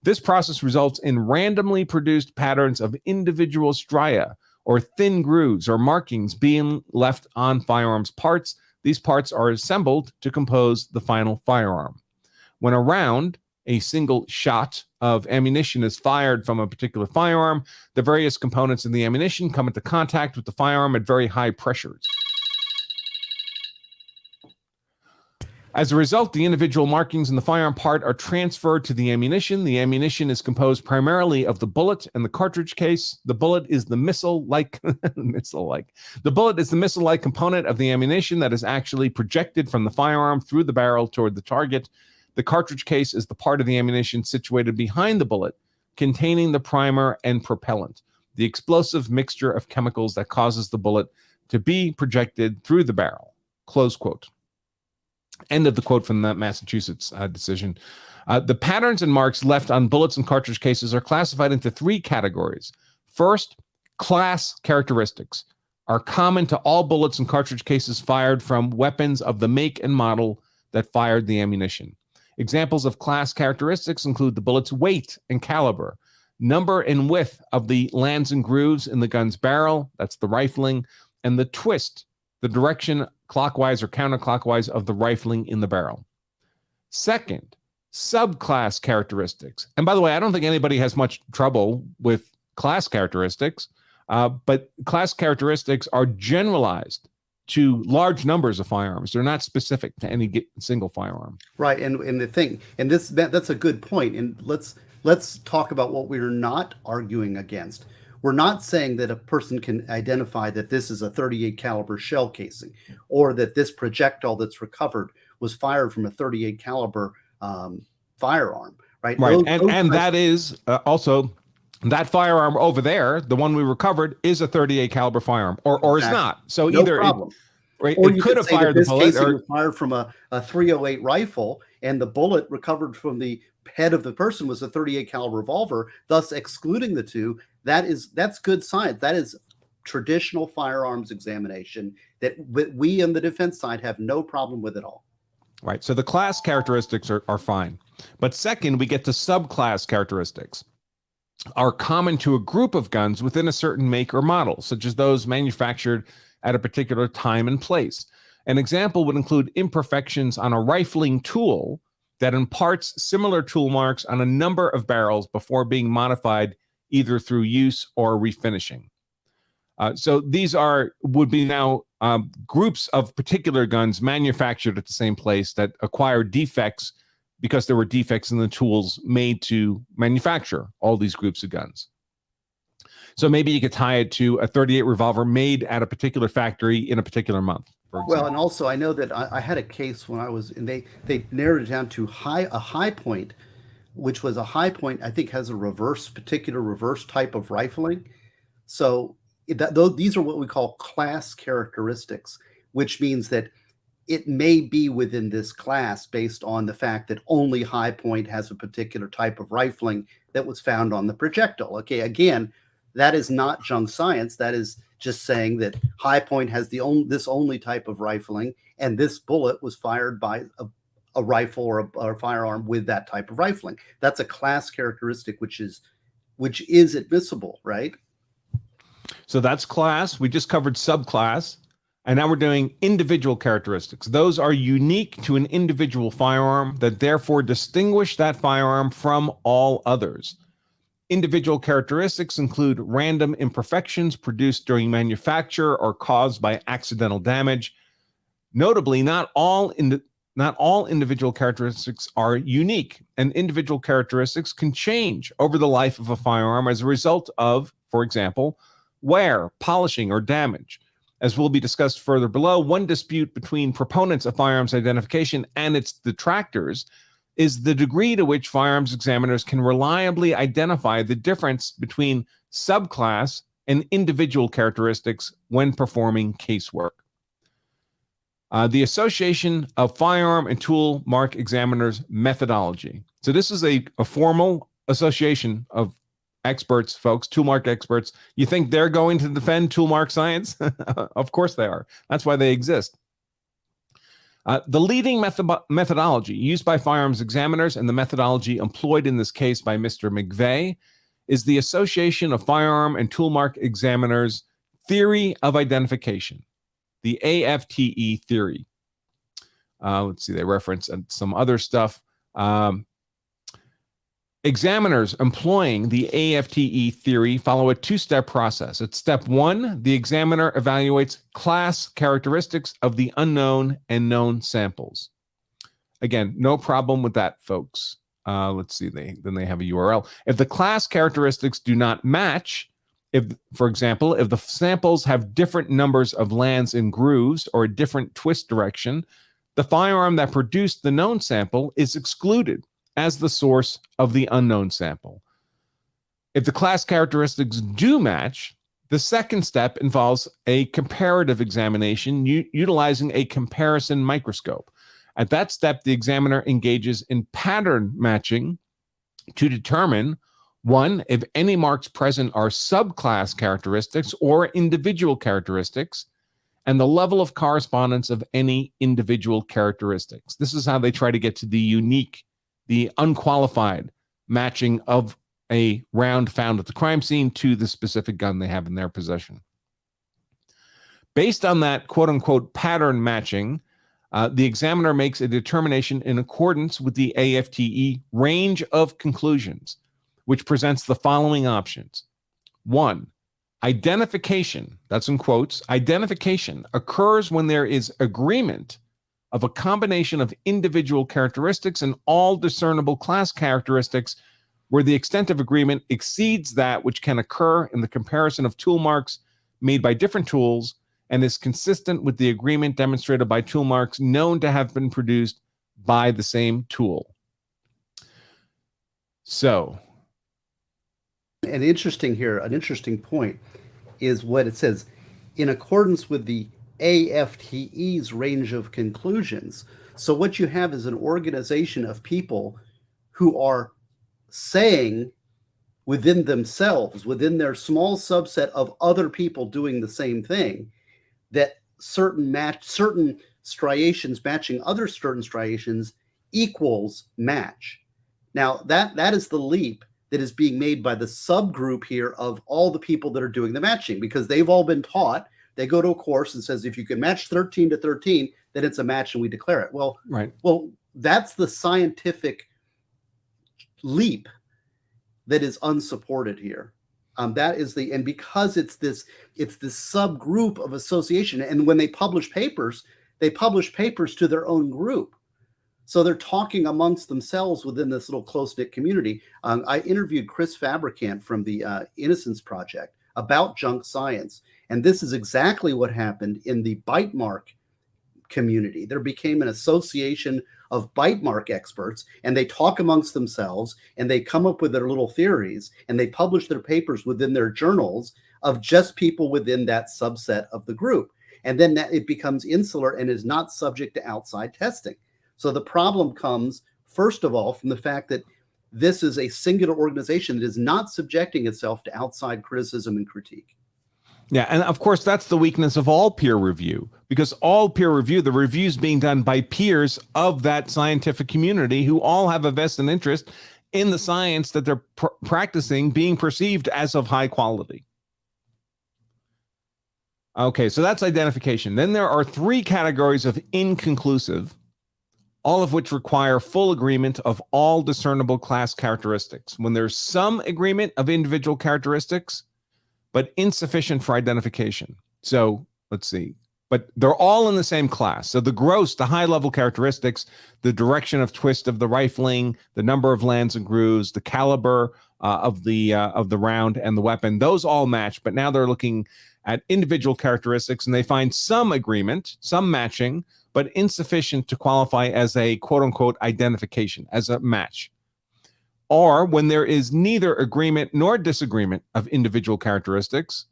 This process results in randomly produced patterns of individual stria, or thin grooves or markings being left on firearms parts. These parts are assembled to compose the final firearm. When a round, a single shot of ammunition is fired from a particular firearm, the various components of the ammunition come into contact with the firearm at very high pressures. As a result, the individual markings in the firearm part are transferred to the ammunition. The ammunition is composed primarily of the bullet and the cartridge case. The bullet is the missile-like The bullet is the missile-like component of the ammunition that is actually projected from the firearm through the barrel toward the target. The cartridge case is the part of the ammunition situated behind the bullet, containing the primer and propellant, the explosive mixture of chemicals that causes the bullet to be projected through the barrel. Close quote. End of the quote from that Massachusetts decision. The patterns and marks left on bullets and cartridge cases are classified into three categories. First, class characteristics are common to all bullets and cartridge cases fired from weapons of the make and model that fired the ammunition. Examples of class characteristics include the bullet's weight and caliber, number and width of the lands and grooves in the gun's barrel, that's the rifling, and the twist, the direction clockwise or counterclockwise of the rifling in the barrel. Second, subclass characteristics. And by the way, I don't think anybody has much trouble with class characteristics, but class characteristics are generalized to large numbers of firearms. They're not specific to any single firearm. Right, and the thing, and that's a good point. And let's talk about what we're not arguing against. We're not saying that a person can identify that this is a 38 caliber shell casing, or that this projectile that's recovered was fired from a 38 caliber firearm. Right, right, and that is also. That firearm over there, the one we recovered, is a 38 caliber firearm, or exactly. Is not. So no either problem. Right, or it could have fired the bullet, or was fired from a 308 rifle, and the bullet recovered from the head of the person was a 38 caliber revolver, thus excluding the two. That's good science. That is traditional firearms examination that we on the defense side have no problem with at all. Right. So the class characteristics are fine, but second, we get to subclass characteristics. Are common to a group of guns within a certain make or model, such as those manufactured at a particular time and place. An example would include imperfections on a rifling tool that imparts similar tool marks on a number of barrels before being modified either through use or refinishing. So these would be now groups of particular guns manufactured at the same place that acquire defects because there were defects in the tools made to manufacture all these groups of guns. So maybe you could tie it to a 38 revolver made at a particular factory in a particular month, for example. Well, and also I know that I had a case when I was, and they narrowed it down to a high point, which was a high point, I think has a particular reverse type of rifling. So these are what we call class characteristics, which means that it may be within this class based on the fact that only High Point has a particular type of rifling that was found on the projectile. Okay, again, that is not junk science. That is just saying that High Point has this only type of rifling, and this bullet was fired by a rifle or a firearm with that type of rifling. That's a class characteristic, which is admissible, right? So that's class. We just covered subclass. And now we're doing individual characteristics. Those are unique to an individual firearm that therefore distinguish that firearm from all others. Individual characteristics include random imperfections produced during manufacture or caused by accidental damage. Notably, not all not all individual characteristics are unique, and individual characteristics can change over the life of a firearm as a result of, for example, wear, polishing, or damage. As will be discussed further below, one dispute between proponents of firearms identification and its detractors is the degree to which firearms examiners can reliably identify the difference between subclass and individual characteristics when performing casework. The Association of Firearm and Tool Mark Examiners Methodology. So this is a formal association of experts, folks, tool mark experts. You think they're going to defend tool mark science? Of course they are. That's why they exist. The leading methodology used by firearms examiners, and the methodology employed in this case by Mr. McVeigh, is the Association of Firearm and Tool Mark Examiners Theory of Identification, the AFTE theory. Let's see, they reference some other stuff. Examiners employing the AFTE theory follow a two-step process. At step one, the examiner evaluates class characteristics of the unknown and known samples. Again, no problem with that, folks. Let's see, then they have a URL. If the class characteristics do not match, for example, if the samples have different numbers of lands and grooves or a different twist direction, the firearm that produced the known sample is excluded as the source of the unknown sample. If the class characteristics do match, the second step involves a comparative examination utilizing a comparison microscope. At that step, the examiner engages in pattern matching to determine, one, if any marks present are subclass characteristics or individual characteristics, and the level of correspondence of any individual characteristics. This is how they try to get to the unique, the unqualified matching of a round found at the crime scene to the specific gun they have in their possession. Based on that quote-unquote pattern matching, the examiner makes a determination in accordance with the AFTE range of conclusions, which presents the following options. One, identification, that's in quotes, identification occurs when there is agreement of a combination of individual characteristics and all discernible class characteristics where the extent of agreement exceeds that which can occur in the comparison of tool marks made by different tools and is consistent with the agreement demonstrated by tool marks known to have been produced by the same tool. So, an interesting point is what it says, in accordance with the AFTE's range of conclusions. So what you have is an organization of people who are saying within themselves, within their small subset of other people doing the same thing, that certain striations matching other certain striations equals match. Now that is the leap that is being made by the subgroup here of all the people that are doing the matching, because they've all been taught. They go to a course and says, if you can match 13 to 13, then it's a match and we declare it. Well, right. Well, that's the scientific leap that is unsupported here. That is and because it's this subgroup of association. And when they publish papers to their own group. So they're talking amongst themselves within this little close-knit community. I interviewed Chris Fabricant from the Innocence Project about junk science. And this is exactly what happened in the bite mark community. There became an association of bite mark experts, and they talk amongst themselves, and they come up with their little theories, and they publish their papers within their journals of just people within that subset of the group. And then that it becomes insular and is not subject to outside testing. So the problem comes, first of all, from the fact that this is a singular organization that is not subjecting itself to outside criticism and critique. Yeah, and of course, that's the weakness of all peer review, because all peer review, the reviews being done by peers of that scientific community who all have a vested interest in the science that they're practicing being perceived as of high quality. Okay, so that's identification. Then there are three categories of inconclusive, all of which require full agreement of all discernible class characteristics. When there's some agreement of individual characteristics, but insufficient for identification. So let's see. but they're all in the same class. So the gross, the high-level characteristics, the direction of twist of the rifling, the number of lands and grooves, the caliber of the round and the weapon, those all match. But now they're looking at individual characteristics, and they find some agreement, some matching, but insufficient to qualify as a quote-unquote identification, as a match. Or when there is neither agreement nor disagreement of individual characteristics,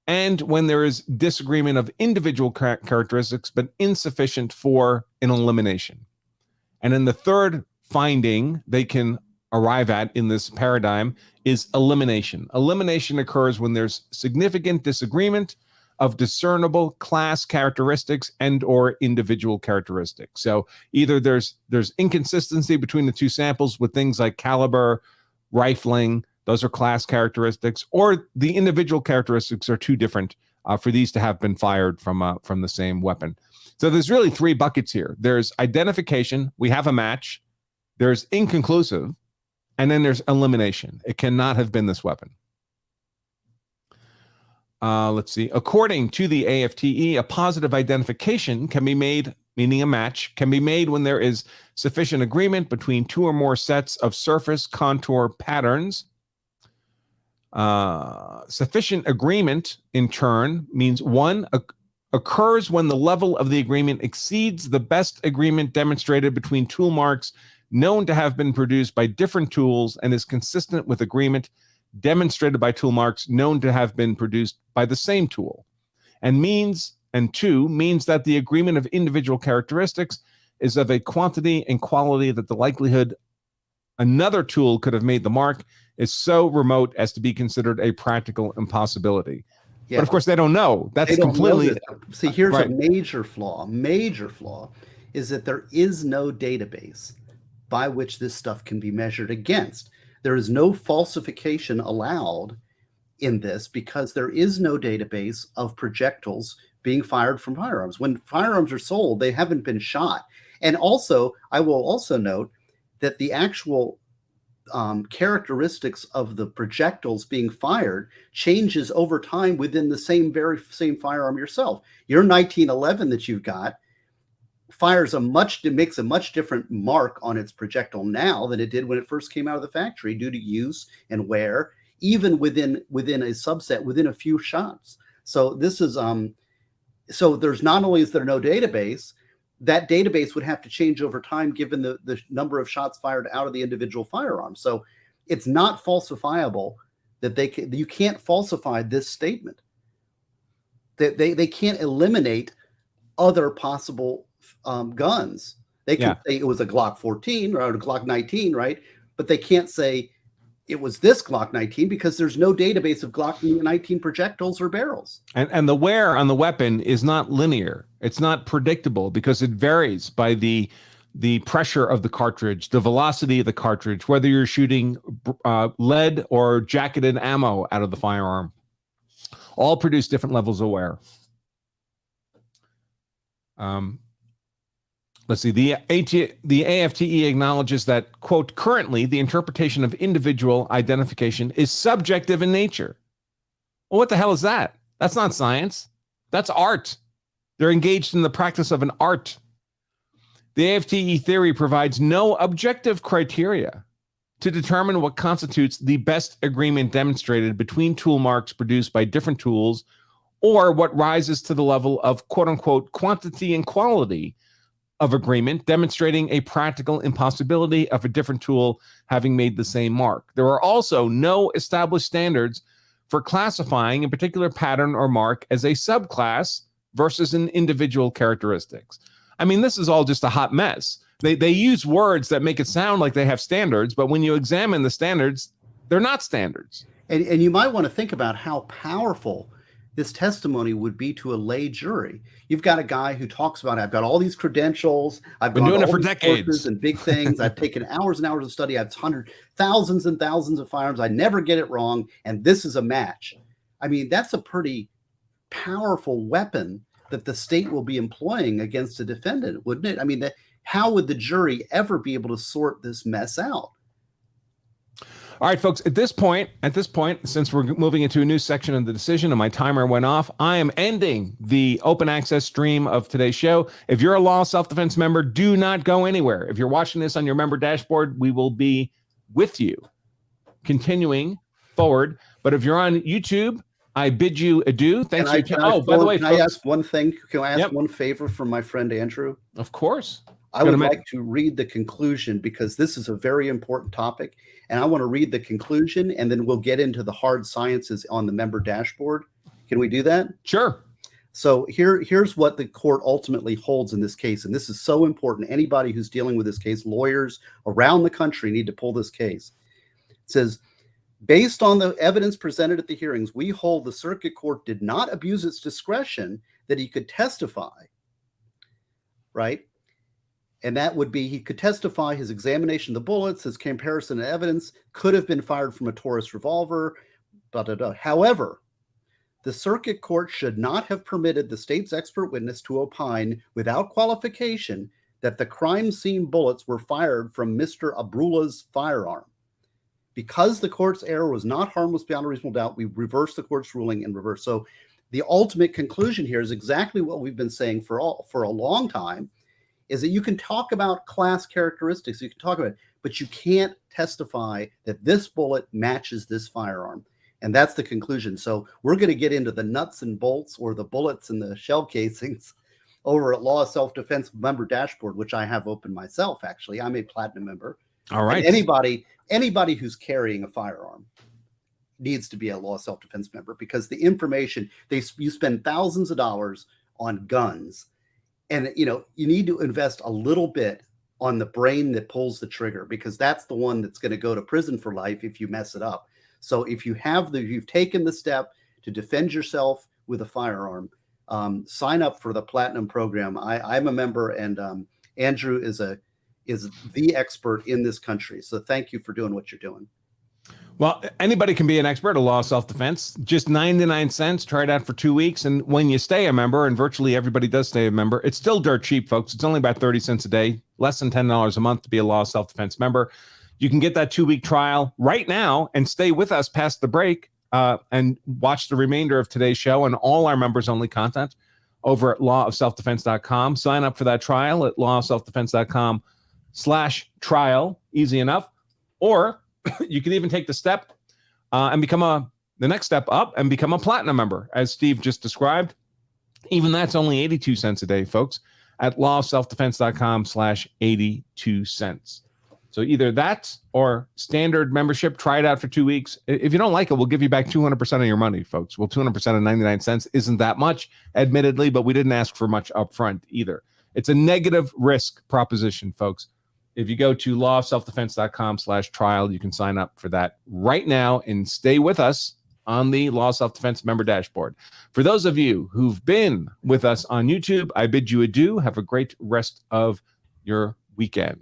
and when there is disagreement of individual characteristics, but insufficient for an elimination. And then the third finding they can arrive at in this paradigm is elimination. Elimination occurs when there's significant disagreement of discernible class characteristics and or individual characteristics. So either there's inconsistency between the two samples with things like caliber, rifling, those are class characteristics, or the individual characteristics are too different for these to have been fired from the same weapon. So there's really three buckets here. There's identification, we have a match. There's inconclusive, and then there's elimination. It cannot have been this weapon. Let's see. According to the AFTE, a positive identification can be made, meaning a match, can be made when there is sufficient agreement between two or more sets of surface contour patterns. Sufficient agreement, in turn, means one, occurs when the level of the agreement exceeds the best agreement demonstrated between tool marks known to have been produced by different tools and is consistent with agreement demonstrated by tool marks known to have been produced by the same tool. And two, means that the agreement of individual characteristics is of a quantity and quality that the likelihood another tool could have made the mark is so remote as to be considered a practical impossibility. Yeah. But of course, they don't know. That's completely. See, here's right. A major flaw. Major flaw is that there is no database by which this stuff can be measured against. There is no falsification allowed in this because there is no database of projectiles being fired from firearms. When firearms are sold, they haven't been shot. And also, I will also note that the actual characteristics of the projectiles being fired changes over time within the very same firearm yourself. Your 1911 that you've got makes a much different mark on its projectile now than it did when it first came out of the factory due to use and wear, even within a subset, within a few shots. So this is so there's not only is there no database, that database would have to change over time given the number of shots fired out of the individual firearm. So it's not falsifiable that you can't falsify this statement. That they can't eliminate other possible guns. They can say it was a Glock 14 or a Glock 19, right? But they can't say it was this Glock 19 because there's no database of Glock 19 projectiles or barrels. And the wear on the weapon is not linear. It's not predictable because it varies by the pressure of the cartridge, the velocity of the cartridge, whether you're shooting lead or jacketed ammo out of the firearm. All produce different levels of wear. Let's see, the AFTE acknowledges that, quote, currently the interpretation of individual identification is subjective in nature. Well, what the hell is that? That's not science. That's art. They're engaged in the practice of an art. The AFTE theory provides no objective criteria to determine what constitutes the best agreement demonstrated between tool marks produced by different tools or what rises to the level of, quote unquote, quantity and quality of agreement, demonstrating a practical impossibility of a different tool having made the same mark. There are also no established standards for classifying a particular pattern or mark as a subclass versus an individual characteristics. I mean, this is all just a hot mess. They use words that make it sound like they have standards, but when you examine the standards, they're not standards. And you might want to think about how powerful this testimony would be to a lay jury. You've got a guy who talks about, I've got all these credentials. I've been doing it for decades and big things. I've taken hours and hours of study. I've thousands and thousands of firearms. I never get it wrong. And this is a match. I mean, that's a pretty powerful weapon that the state will be employing against a defendant, wouldn't it? I mean, how would the jury ever be able to sort this mess out? All right, folks, at this point, since we're moving into a new section of the decision and my timer went off, I am ending the open access stream of today's show. If you're a Law Self-Defense member, do not go anywhere. If you're watching this on your member dashboard, we will be with you continuing forward. But if you're on YouTube, I bid you adieu. Thanks for by the way, can I ask one thing? Can I ask one favor from my friend Andrew? Of course. I would like to read the conclusion because this is a very important topic. And I want to read the conclusion and then we'll get into the hard sciences on the member dashboard. Can we do that? Sure. So here's what the court ultimately holds in this case. And this is so important. Anybody who's dealing with this case, lawyers around the country need to pull this case. It says, based on the evidence presented at the hearings, we hold the circuit court did not abuse its discretion that he could testify, right? And that would be he could testify his examination of the bullets, his comparison of evidence could have been fired from a Taurus revolver, blah, blah, blah. However, the circuit court should not have permitted the state's expert witness to opine without qualification that the crime scene bullets were fired from Mr. Abruquah's firearm. Because the court's error was not harmless beyond a reasonable doubt, we reversed the court's ruling in reverse. So the ultimate conclusion here is exactly what we've been saying for a long time, is that you can talk about class characteristics, you can talk about it, but you can't testify that this bullet matches this firearm. And that's the conclusion. So we're going to get into the nuts and bolts or the bullets and the shell casings over at Law Self-Defense member dashboard, which I have open myself, actually. I'm a platinum member. All right. And anybody who's carrying a firearm needs to be a Law Self-Defense member because the information, you spend thousands of dollars on guns. And, you need to invest a little bit on the brain that pulls the trigger because that's the one that's going to go to prison for life if you mess it up. So if you've taken the step to defend yourself with a firearm, sign up for the Platinum program. I'm a member, and Andrew is the expert in this country. So thank you for doing what you're doing. Well, anybody can be an expert at Law Self-Defense. Just 99 cents. Try it out for 2 weeks. And when you stay a member, and virtually everybody does stay a member, it's still dirt cheap, folks. It's only about 30 cents a day, less than $10 a month to be a Law Self-Defense member. You can get that 2-week trial right now and stay with us past the break and watch the remainder of today's show and all our members-only content over at lawofselfdefense.com. Sign up for that trial at lawofselfdefense.com/trial. Easy enough. Or you can even take the step and become the next step up and become a platinum member, as Steve just described. Even that's only 82 cents a day, folks, at lawofselfdefense.com/82 cents. So either that or standard membership. Try it out for 2 weeks. If you don't like it, we'll give you back 200% of your money, folks. Well, 200% of 99 cents isn't that much, admittedly, but we didn't ask for much upfront either. It's a negative risk proposition, folks. If you go to lawofselfdefense.com/trial, you can sign up for that right now and stay with us on the Law Self-Defense member dashboard. For those of you who've been with us on YouTube, I bid you adieu. Have a great rest of your weekend.